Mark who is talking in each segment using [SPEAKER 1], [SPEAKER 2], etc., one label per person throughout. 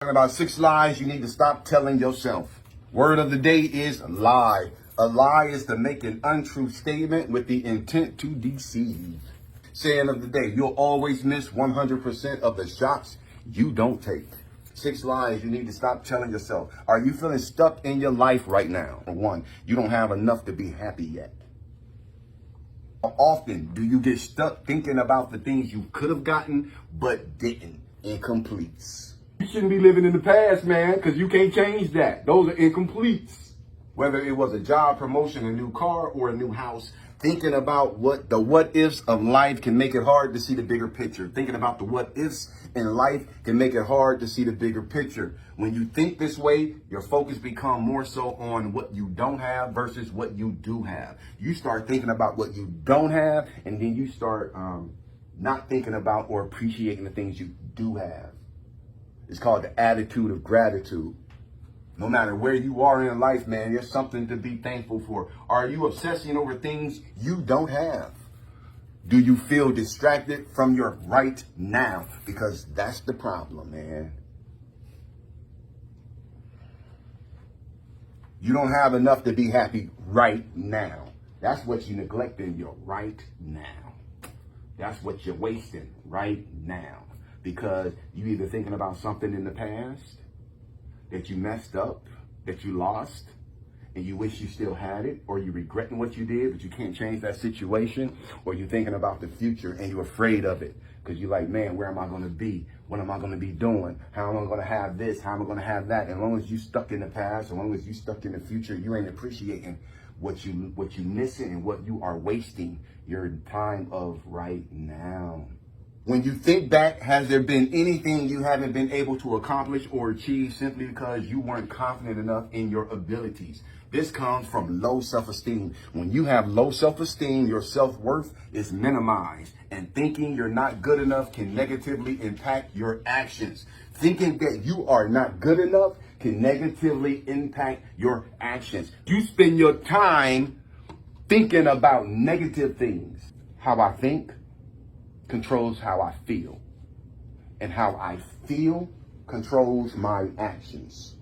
[SPEAKER 1] About 6 lies you need to stop telling yourself. Word of the day is lie. A lie is to make an untrue statement with the intent to deceive. Saying of the day, you'll always miss 100% of the shots you don't take. 6 lies you need to stop telling yourself. Are you feeling stuck in your life right now? For one, you don't have enough to be happy yet. How often do you get stuck thinking about the things you could have gotten but didn't? Incompletes.
[SPEAKER 2] You shouldn't be living in the past, man, because you can't change that. Those are incompletes.
[SPEAKER 1] Whether it was a job promotion, a new car, or a new house, thinking about what ifs of life can make it hard to see the bigger picture. Thinking about the what ifs in life can make it hard to see the bigger picture. When you think this way, your focus becomes more so on what you don't have versus what you do have. You start thinking about what you don't have, and then you start not thinking about or appreciating the things you do have. It's called the attitude of gratitude. No matter where you are in life, man, there's something to be thankful for. Are you obsessing over things you don't have? Do you feel distracted from your right now? Because that's the problem, man. You don't have enough to be happy right now. That's what you're neglecting, your right now. That's what you're wasting right now. Because you either thinking about something in the past that you messed up, that you lost, and you wish you still had it, or you regretting what you did, but you can't change that situation, or you're thinking about the future and you're afraid of it because you're like, man, where am I going to be? What am I going to be doing? How am I going to have this? How am I going to have that? As long as you stuck in the past, as long as you stuck in the future, you ain't appreciating what you missing and what you are wasting your time of right now. When you think back, has there been anything you haven't been able to accomplish or achieve simply because you weren't confident enough in your abilities? This comes from low self-esteem. When you have low self-esteem, your self-worth is minimized, and thinking you're not good enough can negatively impact your actions. Thinking that you are not good enough can negatively impact your actions. You spend your time thinking about negative things. How I think controls how I feel, and how I feel controls my actions.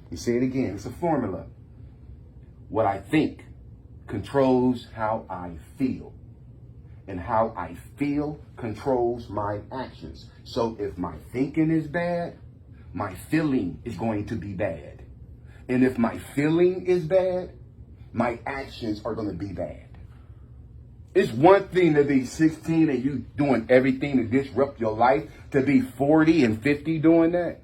[SPEAKER 1] You say it again, it's a formula. What I think controls how I feel, and how I feel controls my actions. So if my thinking is bad, my feeling is going to be bad. And if my feeling is bad, my actions are going to be bad. It's one thing to be 16 and you doing everything to disrupt your life, to be 40 and 50 doing that.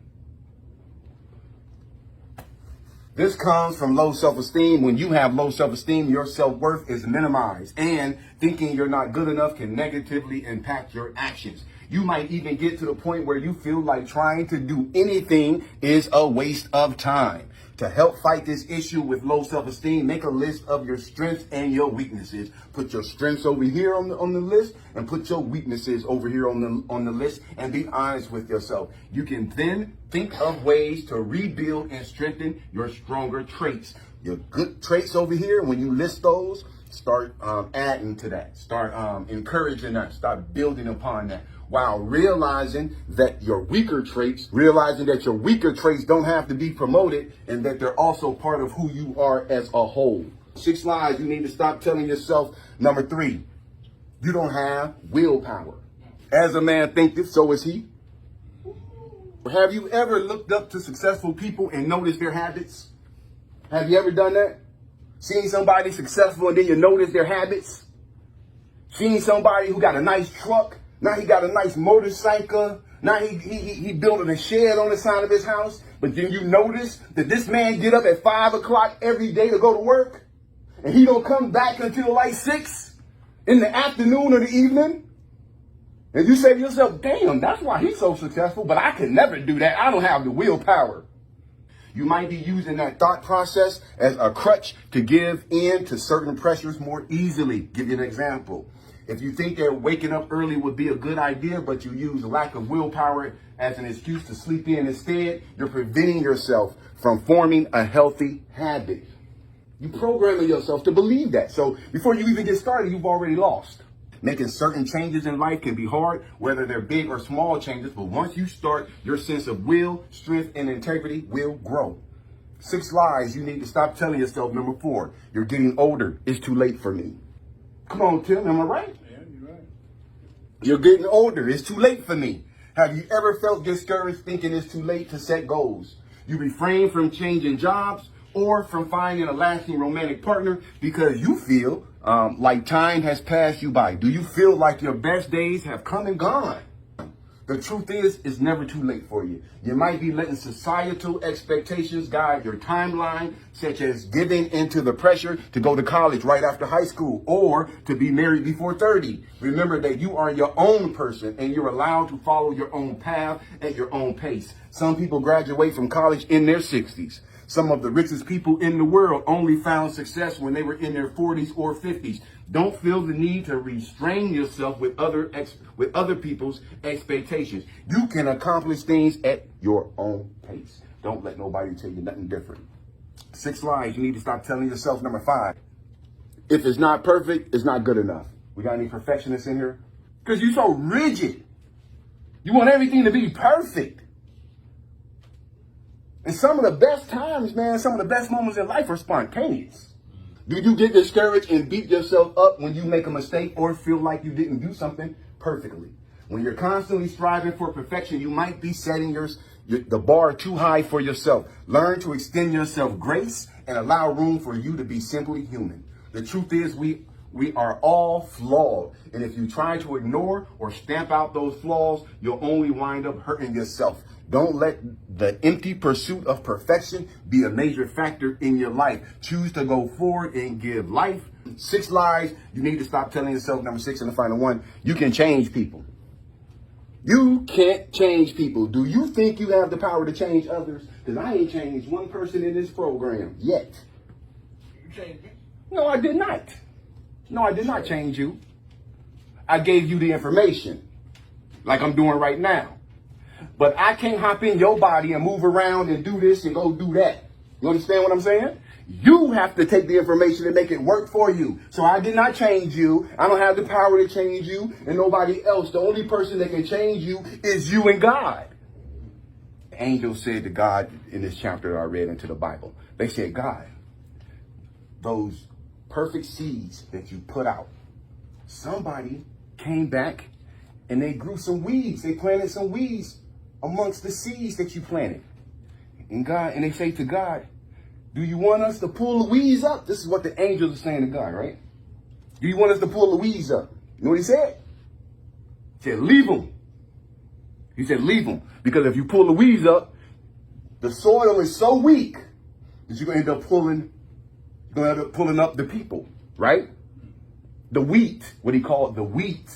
[SPEAKER 1] This comes from low self-esteem. When you have low self-esteem, your self-worth is minimized, and thinking you're not good enough can negatively impact your actions. You might even get to the point where you feel like trying to do anything is a waste of time. To help fight this issue with low self-esteem, make a list of your strengths and your weaknesses. Put your strengths over here on the list, and put your weaknesses over here on the list, and be honest with yourself. You can then think of ways to rebuild and strengthen your stronger traits. Your good traits over here, when you list those, start adding to that. Start encouraging that. Start building upon that. While realizing that your weaker traits don't have to be promoted, and that they're also part of who you are as a whole. 6 lies you need to stop telling yourself. Number 3, you don't have willpower. As a man thinketh, so is he. Have you ever looked up to successful people and noticed their habits? Have you ever done that? Seen somebody successful and then you notice their habits? Seen somebody who got a nice truck, now he got a nice motorcycle, now he building a shed on the side of his house, but then you notice that this man get up at 5 o'clock every day to go to work, and he don't come back until like 6 in the afternoon or the evening. And you say to yourself, damn, that's why he's so successful, but I could never do that. I don't have the willpower. You might be using that thought process as a crutch to give in to certain pressures more easily. Give you an example. If you think that waking up early would be a good idea, but you use lack of willpower as an excuse to sleep in instead, you're preventing yourself from forming a healthy habit. You programming yourself to believe that. So before you even get started, you've already lost. Making certain changes in life can be hard, whether they're big or small changes. But once you start, your sense of will, strength, and integrity will grow. 6 lies you need to stop telling yourself. Number 4, you're getting older. It's too late for me. Come on, Tim. Am I right?
[SPEAKER 3] Yeah, you're right.
[SPEAKER 1] You're getting older. It's too late for me. Have you ever felt discouraged thinking it's too late to set goals? You refrain from changing jobs or from finding a lasting romantic partner because you feel like time has passed you by. Do you feel like your best days have come and gone? The truth is, it's never too late for you. You might be letting societal expectations guide your timeline, such as giving into the pressure to go to college right after high school or to be married before 30. Remember that you are your own person and you're allowed to follow your own path at your own pace. Some people graduate from college in their 60s. Some of the richest people in the world only found success when they were in their 40s or 50s. Don't feel the need to restrain yourself with other people's expectations. You can accomplish things at your own pace. Don't let nobody tell you nothing different. 6 lies you need to stop telling yourself. Number 5, if it's not perfect, it's not good enough. We got any perfectionists in here? Because you're so rigid. You want everything to be perfect. And some of the best times, man, some of the best moments in life are spontaneous. Do you get discouraged and beat yourself up when you make a mistake or feel like you didn't do something perfectly? When you're constantly striving for perfection, you might be setting the bar too high for yourself. Learn to extend yourself grace and allow room for you to be simply human. The truth is we are all flawed. And if you try to ignore or stamp out those flaws, you'll only wind up hurting yourself. Don't let the empty pursuit of perfection be a major factor in your life. Choose to go forward and give life. 6 lies you need to stop telling yourself. Number 6 and the final one, you can change people. You can't change people. Do you think you have the power to change others? Because I ain't changed one person in this program yet.
[SPEAKER 3] You changed me.
[SPEAKER 1] No, I did not. No, I did not change you. I gave you the information like I'm doing right now. But I can't hop in your body and move around and do this and go do that. You understand what I'm saying? You have to take the information and make it work for you. So I did not change you. I don't have the power to change you and nobody else. The only person that can change you is you and God. The angel said to God in this chapter that I read into the Bible, they said, God, those perfect seeds that you put out, somebody came back and they grew some weeds. They planted some weeds amongst the seeds that you planted. And they say to God, do you want us to pull the weeds up? This is what the angels are saying to God, right? Do you want us to pull the weeds up? You know what he said? He said, leave them. He said, leave them. Because if you pull the weeds up, the soil is so weak that you're going to end up pulling up the people, right? The wheat, what he called the wheat.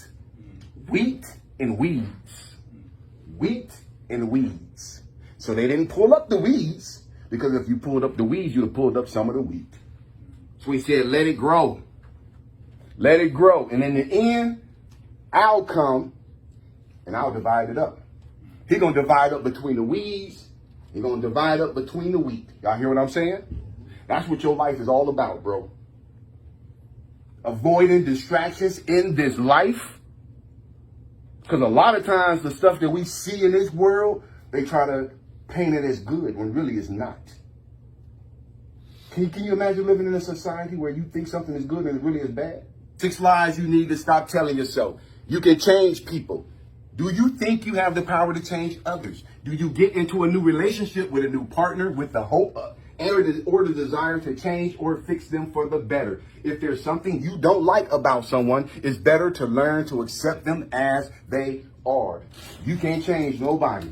[SPEAKER 1] Wheat and weeds. Wheat and weeds. So they didn't pull up the weeds, because if you pulled up the weeds, you'd have pulled up some of the wheat. So he said, let it grow. Let it grow. And in the end, I'll come and I'll divide it up. He's going to divide up between the weeds. He's going to divide up between the wheat. Y'all hear what I'm saying? That's what your life is all about, bro. Avoiding distractions in this life. Because a lot of times the stuff that we see in this world, they try to paint it as good when really it's not. Can you imagine living in a society where you think something is good and it really is bad? 6 lies you need to stop telling yourself. You can change people. Do you think you have the power to change others? Do you get into a new relationship with a new partner with the hope or the desire to change or fix them for the better? If there's something you don't like about someone, it's better to learn to accept them as they are. You can't change nobody.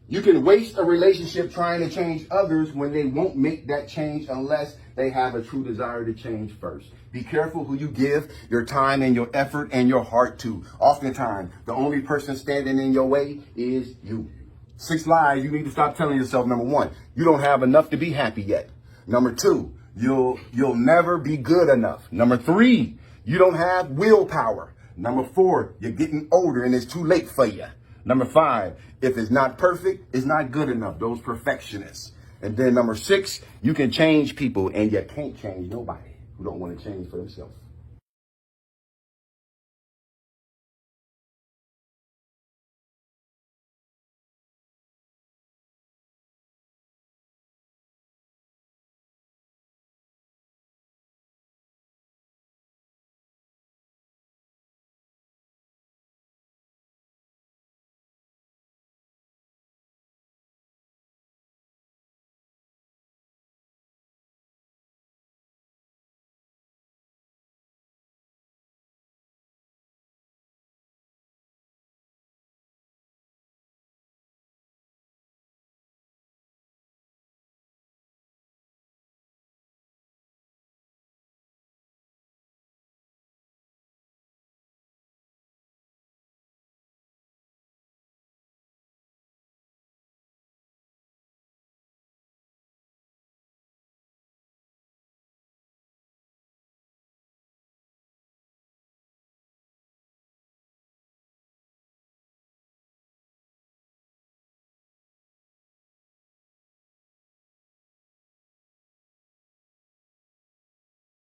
[SPEAKER 1] You can waste a relationship trying to change others when they won't make that change unless they have a true desire to change first. Be careful who you give your time and your effort and your heart to. Oftentimes, the only person standing in your way is you. 6 lies you need to stop telling yourself. Number 1, you don't have enough to be happy yet. Number 2, you'll never be good enough. Number 3, you don't have willpower. Number 4, you're getting older and it's too late for you. Number 5, if it's not perfect, it's not good enough. Those perfectionists. And then number 6, you can change people and you can't change nobody who don't want to change for themselves.